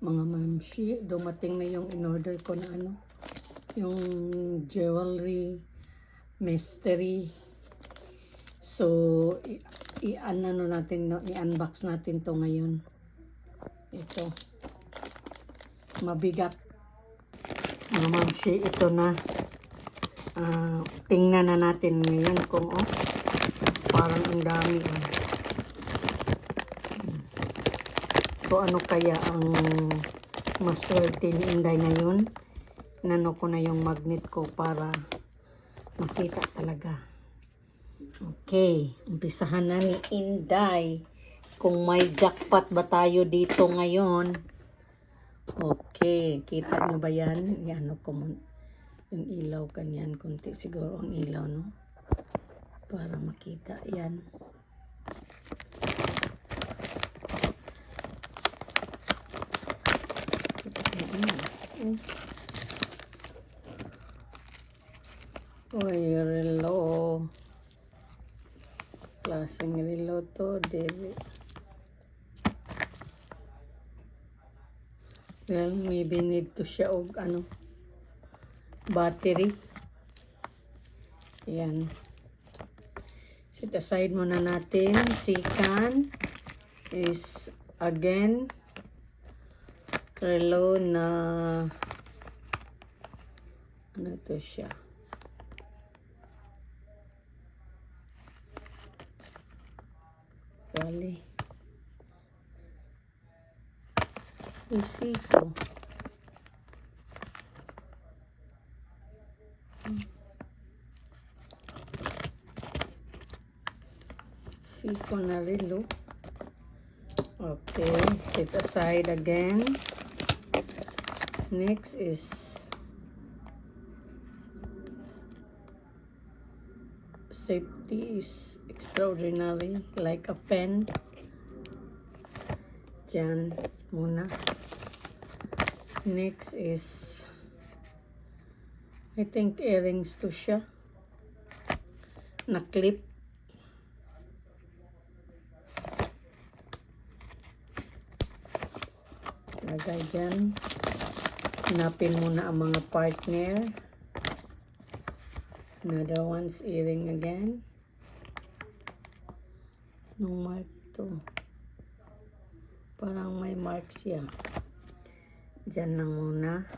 Mga mamshi, dumating na yung in-order ko na ano, yung jewelry, mystery. So, i-ano natin, no? I-unbox natin to ngayon. Ito. Mabigat. Mga mamshi, ito na. Tingnan na natin ngayon kung parang ang dami. So, ano kaya ang maswerte ni Inday ngayon? Nano ko na yung magnet ko para makita talaga. Okay, umpisahan na ni Inday. Kung may jackpot ba tayo dito ngayon? Okay, kita nyo ba yan? Yan, ko yung ilaw kanyan. Kunti siguro ang ilaw, no? Para makita yan. Uy, relo. Klaseng relo to. Well, maybe need to siya og ano, battery. Yan. Set aside muna natin. Second is again relo na ano to siya. Wali. Isiko. Siko na relo. Okay, set aside again. Next is safety is extraordinary, like a pen. Diyan muna. Next is I think earrings to siya na clip. Lagay dyan. Hanapin muna ang mga partner. Another one's earring again. Nung mark to. Parang may mark siya. Diyan lang muna.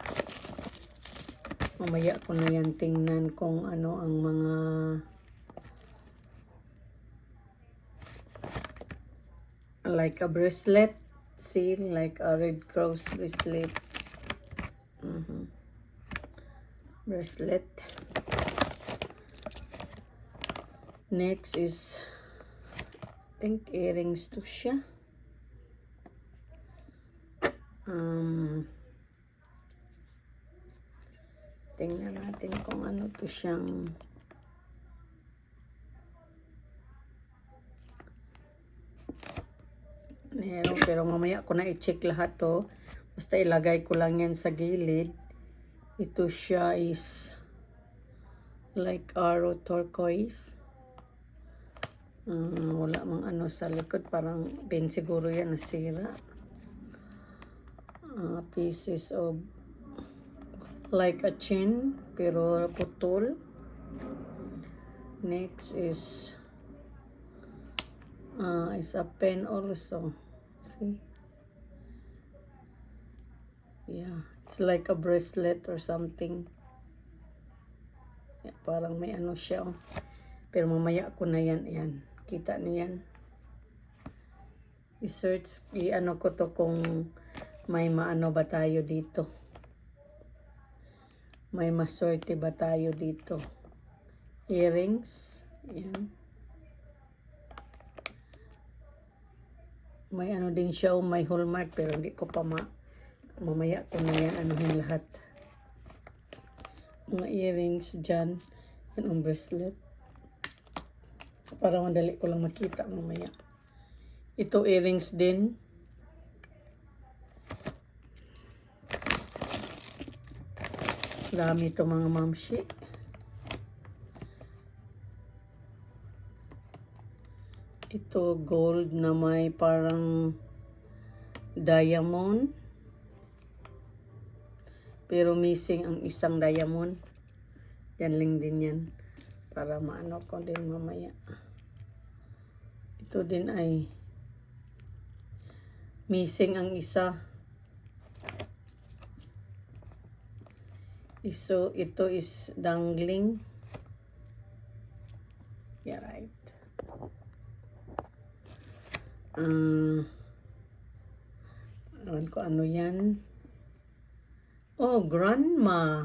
Mamaya ko na yan tingnan kung ano ang mga like a bracelet. See, like a Red Cross bracelet. Bracelet. Next is I think earrings to siya. Tingnan natin kung ano to siyang meron, pero mamaya ko na i-check lahat to. Basta ilagay ko lang yan sa gilid. Ito siya is like arrow turquoise. Wala mang ano sa likod, parang pin siguro yan nasira. Pieces of like a chain pero putol. Next is a pen also. See? Yeah, it's like a bracelet or something. Yeah, parang may ano siya. Pero mamaya ko na yan. Yan. Kita niyo yan. I-search, i-ano ko to kung may maano ba tayo dito. May maswerte ba tayo dito. Earrings. Yan. May ano din siya, may hallmark, pero hindi ko pa mamaya ko na yan, anuhin lahat. Mga earrings dyan. Yan ang bracelet. Para madali ko lang makita mamaya. Ito earrings din. Dami ito mga mamshi. Ito gold na may parang diamond. Pero missing ang isang diamond. Yan lang din yan. Para maano ko din mamaya. Ito din ay missing ang isa. So, ito is dangling. Yeah, right. Alam ko ano yan. Oh, grandma.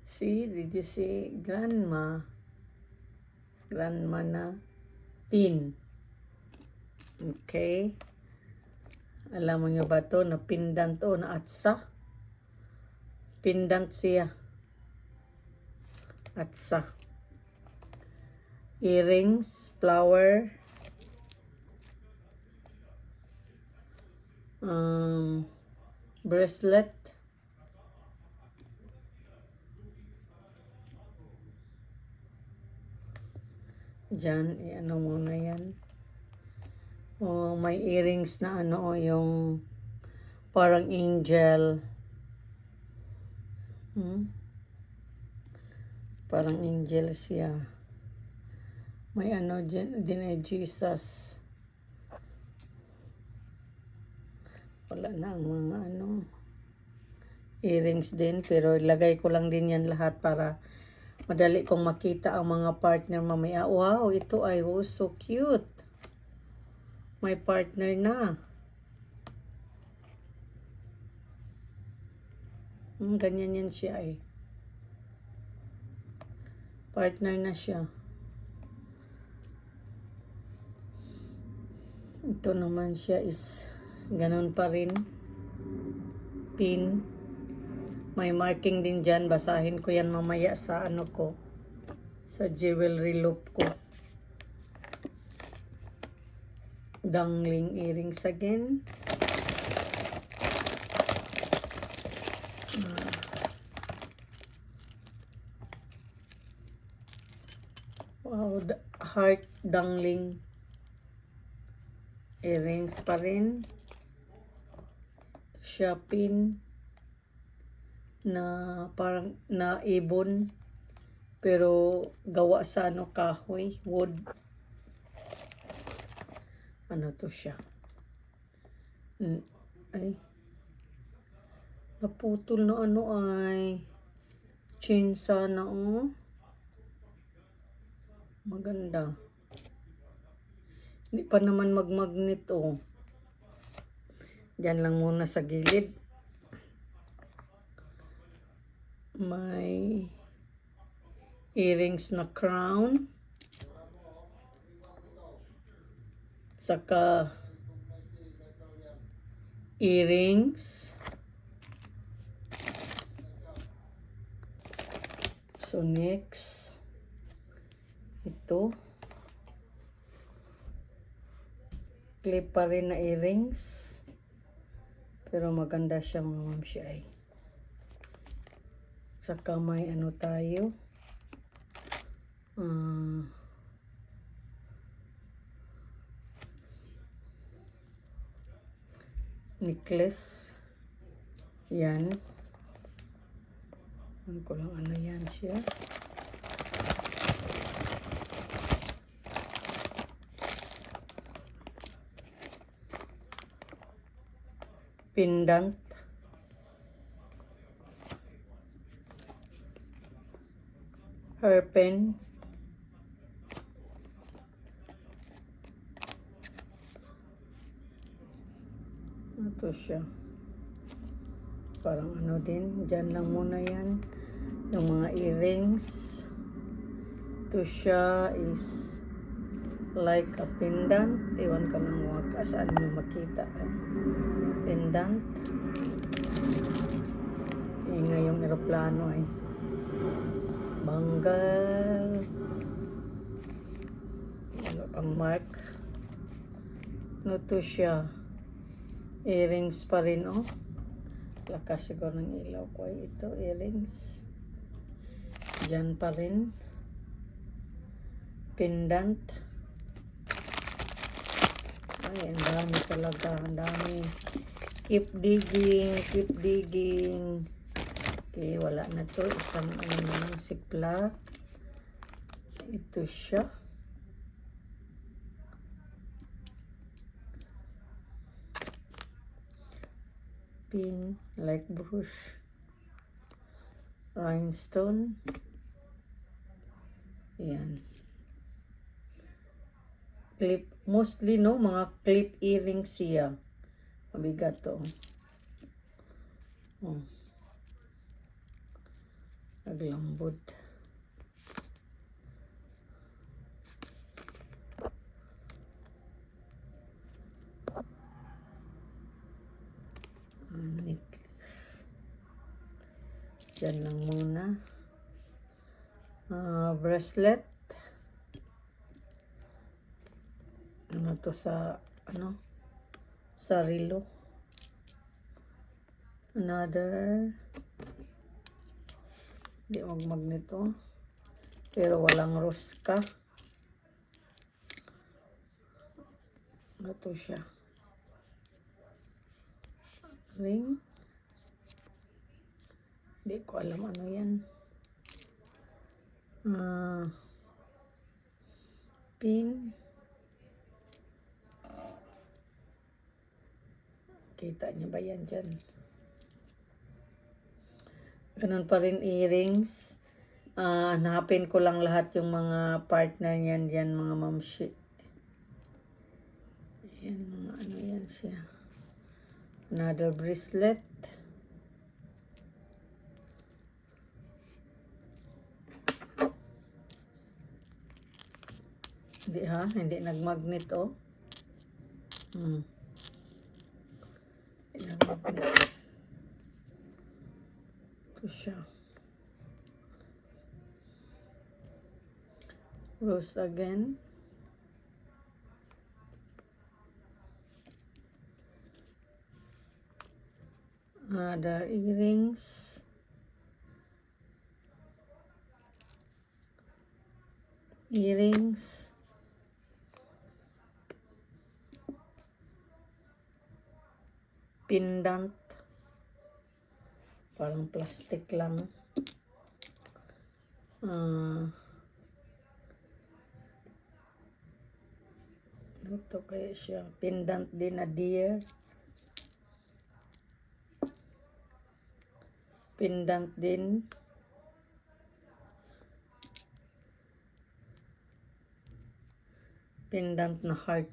See, did you see grandma? Grandma na pin. Okay. Alam mo nyo ba to na pendant to na atsa? Pendant siya. Atsa. Earrings, flower. Bracelet. Diyan, ano muna yan. Oh, may earrings na ano, yung parang angel. Parang angel siya. May ano din ay Jesus. Wala na ang mga ano. Earrings din, pero ilagay ko lang din yan lahat para madali kong makita ang mga partner mamaya. Wow, ito ay so cute. May partner na. Ganyan yan siya eh. Partner na siya. Ito naman siya is ganun pa rin. Pin. May marking din dyan. Basahin ko yan mamaya sa ano ko. Sa jewelry loop ko. Dangling earrings again. Wow, heart dangling earrings pa rin. Pin na parang na ibon pero gawa sa ano kahoy, wood. Ano to siya? Ay, naputol na ano ay chain sana oh. Maganda. Hindi pa naman magmagnet oh. Diyan lang muna sa gilid. May earrings na crown. Saka earrings. So next, ito. Clip pa rin na earrings. Pero maganda siya mga mamsi ay. Saka may ano tayo. Necklace. Yan. Ano ko lang ano yan siya. Pendant. Hairpin. Ito siya. Parang ano din. Diyan lang muna yan. Yung mga earrings. Ito siya is like a pendant. Iwan ko ng wag. Saan nyo makita. Pendant. Ingay yung aeroplano ay. Banggal. Ano pang mark. Ano to siya? Earrings pa rin oh. Lakas siguro ng ilaw ko ay ito. Earrings. Diyan pa rin. Pendant. Ay, ang dami talaga. Ang dami. Keep digging. Keep digging. Okay, wala na to. Isang ano na lang siplak. Ito siya. Pin, like brush. Rhinestone. Ayan. Clip. Mostly, no, mga clip earrings siya. Mabigat to. Oh. Naglambot. Necklace. Diyan lang muna. Bracelet. Ano to sa, ano? Sa relo. Another. Di magneto. Pero walang ruska. Ano to siya? Ring. Di ko alam ano yan. Pin. Kita niya ba yan dyan? Ganun pa rin earrings. Hanapin ko lang lahat yung mga partner niyan dyan, mga mamshi. Ayan, mga ano yan siya. Another bracelet. Hindi ha, hindi nagmagnet oh. Hindi nagmagnet. Ito siya. Rose again. Another earrings. Earrings. Pendant. Parang plastic lang. Ito kaya siya. Pendant din na deer. Pendant din. Pendant na heart.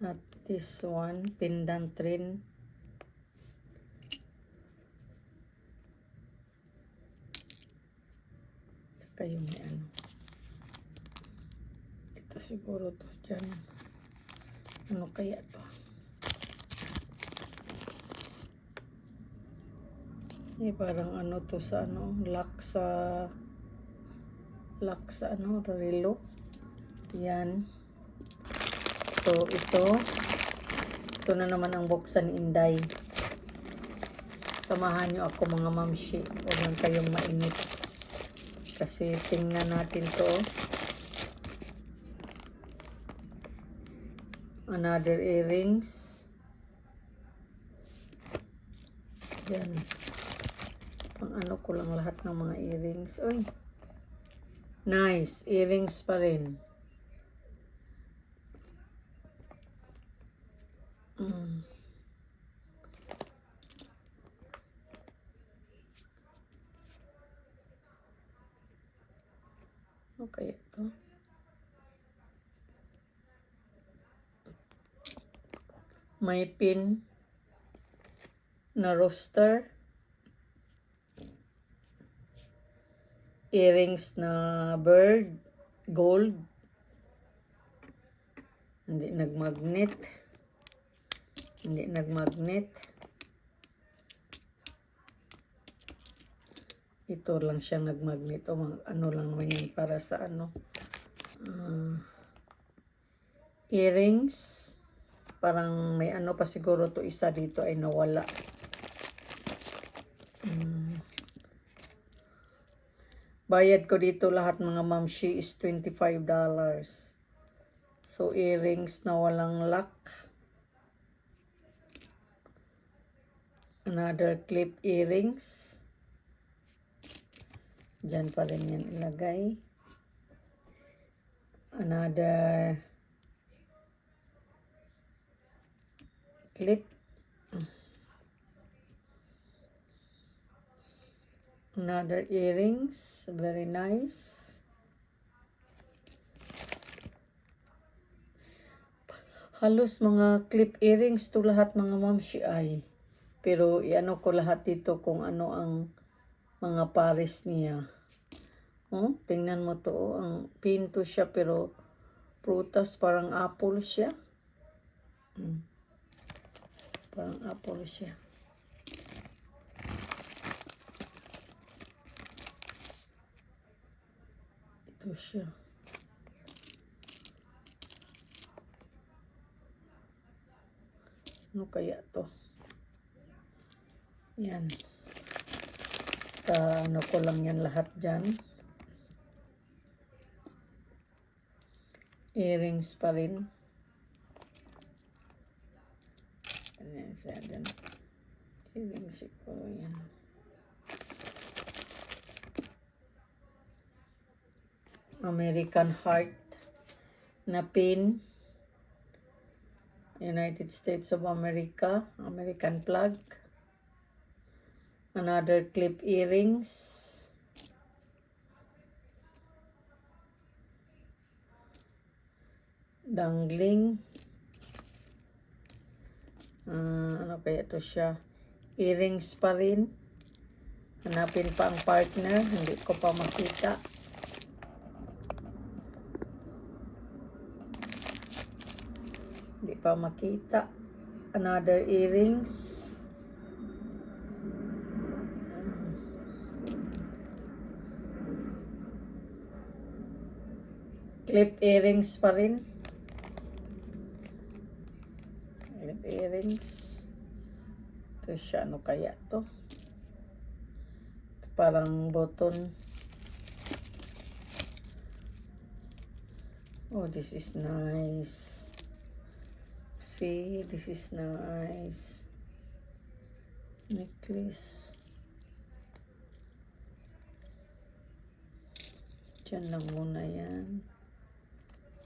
At this one, pendant rin. Saka yung may ano. Ito siguro to dyan. Ano kaya to? Parang ano to sa ano, lock sa ano, relo. Yan. So, ito na naman ang buksan ni Inday. Samahan nyo ako mga mamshi. Huwag lang kayong mainit. Kasi tingnan natin to. Another earrings. Yan. Pang ano ko lang lahat ng mga earrings. Uy. Nice. Earrings pa rin. Okay, ito. May pin na rooster. Earrings na bird. Gold. Hindi nagmagnet. Hindi nagmagnet. Ito lang siyang nagmagnet. O ano lang naman yun para sa ano. Earrings. Parang may ano pa siguro to isa dito ay nawala. Bayad ko dito lahat mga mamshi is $25. So earrings na walang lock. Another clip earrings. Diyan pa rin yan ilagay. Another clip. Another earrings. Very nice. Halos mga clip earrings to lahat mga mamshi ay. Pero iano ko lahat dito kung ano ang mga pares niya. Oh, tingnan mo to. Oh, ang pinto siya pero prutas parang apple siya. Parang apple siya. Ito siya. Ano kaya to? Yan. Basta ano ko lang yan lahat dyan. Earrings pa rin. Ayan siya dyan. Earrings siguro yan. American heart na pin. United States of America, American flag. Another clip earrings. Dangling. Ano kaya to siya? Earrings pa rin. Hanapin pa ang partner. Hindi ko pa makita. Hindi pa makita. Another earrings. Clip earrings pa rin. Clip earrings. Ito siya. Ano kaya to? Ito parang button. Oh, this is nice. See, this is nice. Necklace. Diyan lang muna yan.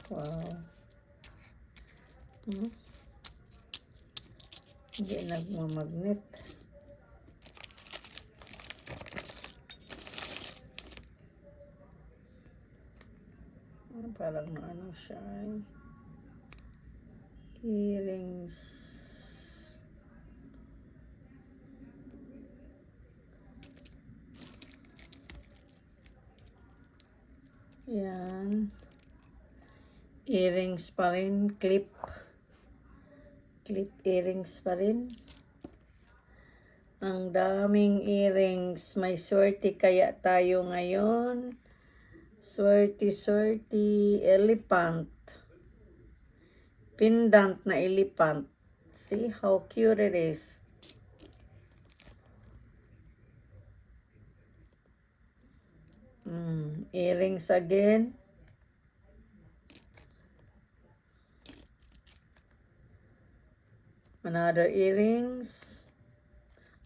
Wow. Hindi nagmamagnet. Parang ano siya. Earrings. Yan. Earrings pa rin. Clip. Clip earrings pa rin. Ang daming earrings. May swerte kaya tayo ngayon. Swerte, swerte. Elephant. Pendant na elephant. See how cute it is. Earrings again. Another earrings.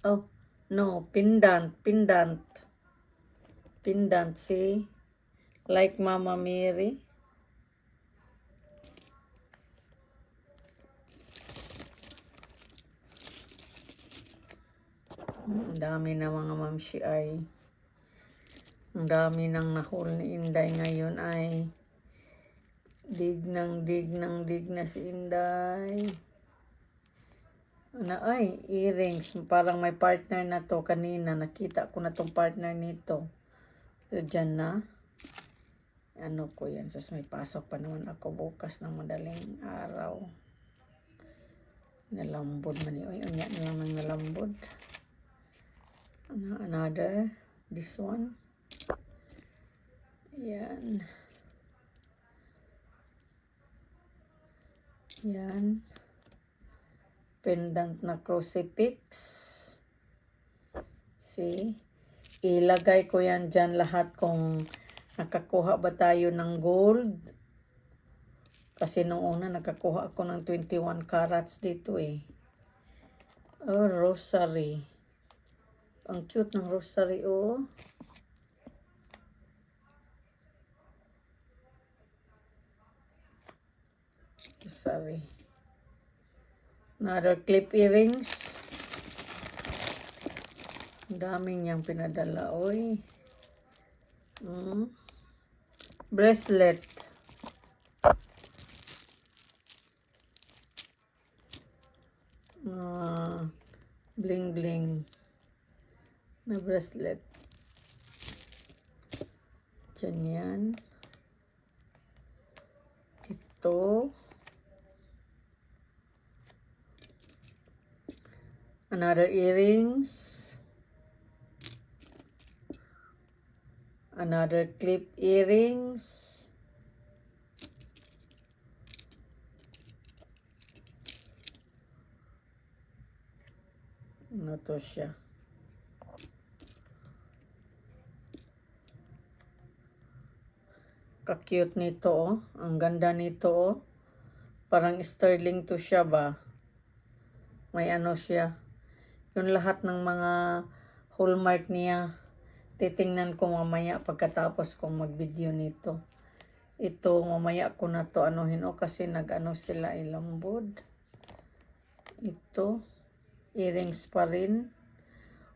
Oh, no. Pendant. Pendant. Pendant, see? Like Mama Mary. Ang dami na mga mamshi ay. Ang dami nang nahul ni Inday ngayon ay. Dig na si Inday. Ano ay, earrings. Parang may partner na to kanina. Nakita ko na tong partner nito. So, dyan na. Ano ko yan. Sus, may pasok pa naman ako bukas ng madaling araw. Nalambod man yun. Unya na lang ng nalambod. Another. This one. Yan. Yan. Pendant na crucifix. See? Ilagay ko yan dyan lahat kung nakakuha ba tayo ng gold. Kasi nung una nakakuha ako ng 21 carats dito eh. Oh, rosary. Ang cute ng rosary, oh. Rosary. Another clip earrings. Ang daming niyang pinadala, oy. Bracelet. Bling bling na bracelet. Diyan yan. Ito. Another earrings. Another clip earrings. Ano to siya? Ka-cute nito, oh. Ang ganda nito, oh. Parang sterling to siya ba? May ano siya. Yung lahat ng mga hallmark niya, titingnan ko mamaya pagkatapos kong mag-video nito. Ito, mamaya ko na to anuhin, oh, kasi nag-ano sila ilambod. Ito, earrings pa rin.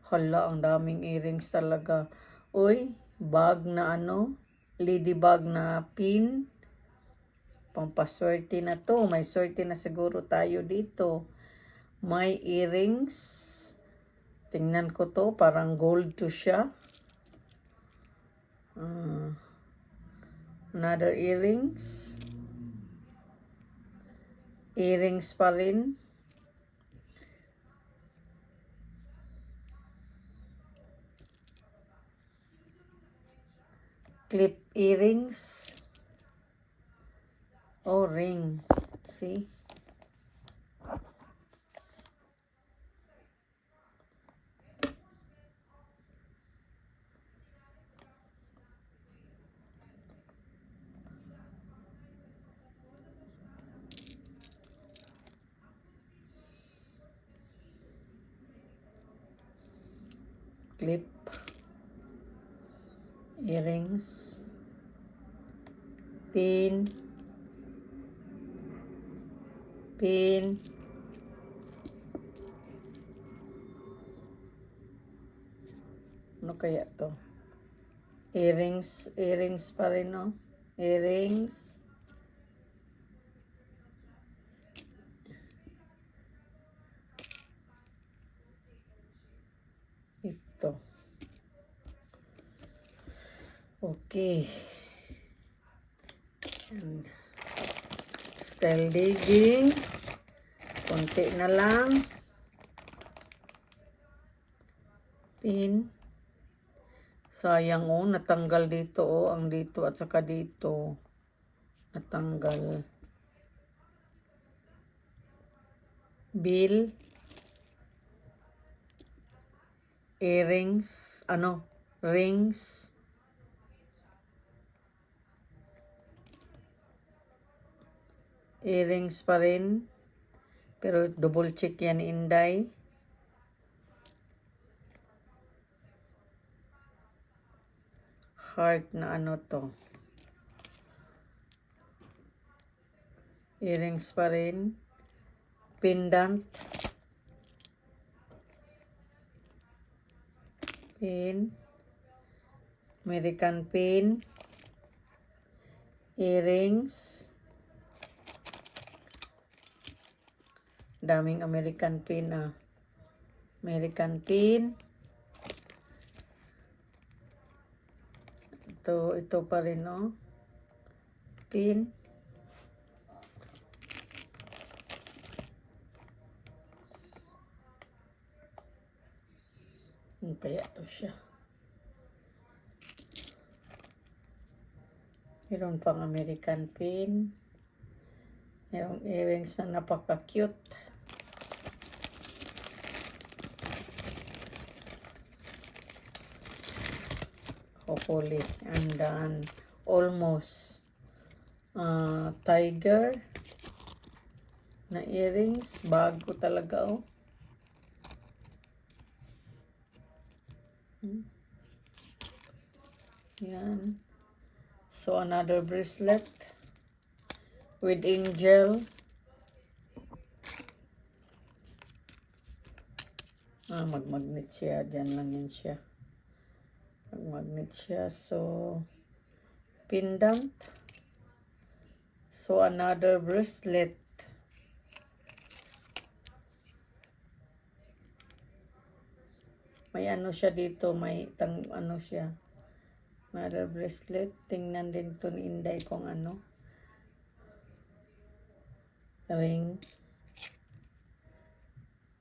Hala, ang daming earrings talaga. Uy, bag na ano, lady bag na pin. Pampaswerte na to. May swerte na siguro tayo dito. May earrings. Tingnan ko to, parang gold to siya. Another earrings. Earrings pa rin. Clip earrings. Oh, ring. See? Clip. Earrings. Pin. Pin. Ano kaya to? Earrings. Earrings pa rin, no? Earrings. Ito. Okay. And still digging. Konti na lang. Pin. Sayang, oh, natanggal dito, oh, ang dito at saka dito. Natanggal. Bill. Earrings. Ano? Rings. Earrings pa rin. Pero double check yan, Inday. Heart na ano to. Earrings pa rin. Pendant. Pin. American pin. Earrings. Daming American pin, ah. American pin. Ito pa rin, no? Pin. Kaya to siya. Meron pang American pin. Merong earrings na napaka-cute. Hopefully, I'm done. Almost. Tiger na earrings. Bago talaga, oh. Yan. So, another bracelet with angel. Mag-magnet siya. Diyan lang yan siya. Mag-magnet siya. So, pendant. So, another bracelet. May ano siya dito. May ano siya. Another bracelet. Tingnan din to ni Inday kung ano. Ring.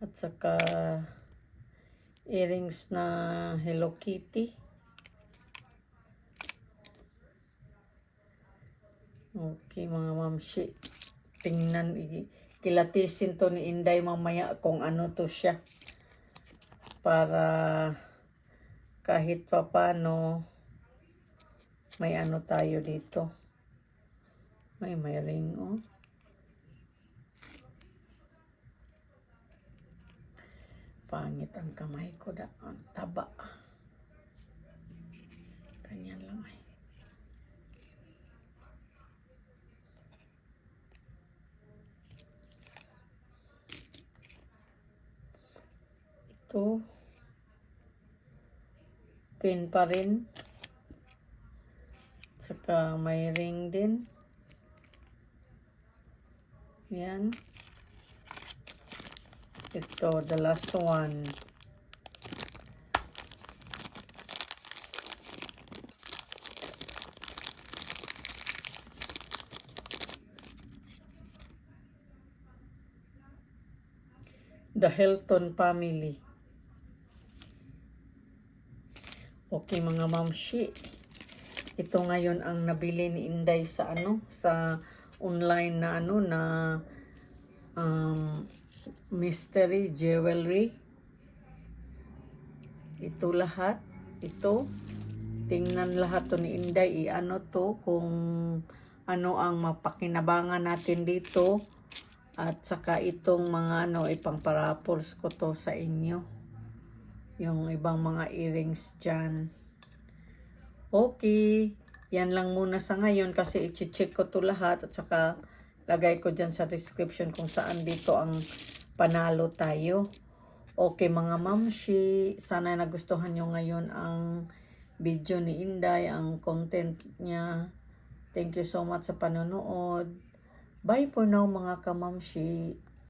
At saka earrings na Hello Kitty. Okay, mga mamsi. Tingnan, kilatisin to ni Inday mamaya kung ano to siya. Para kahit pa paano, may ano tayo dito. May ring, oh. Pangit ang kamay ko, ang taba. Ganyan lang ay. Ito. Pin pa rin. Saka may ring din. Yan. Ito, the last one. The Hilton family. Okay, mga mamshi. Ito ngayon ang nabili ni Inday sa ano, sa online na ano na mystery jewelry. Ito lahat. Ito. Tingnan lahat to ni Inday. I-ano to kung ano ang mapakinabangan natin dito. At saka itong mga ano, ipang parapols ko to sa inyo. Yung ibang mga earrings dyan. Okay. Yan lang muna sa ngayon kasi i-check ko to lahat. At saka lagay ko dyan sa description kung saan dito ang panalo tayo. Okay mga mamshi, sana nagustuhan nyo ngayon ang video ni Inday, ang content niya. Thank you so much sa panonood. Bye for now mga kamamshi.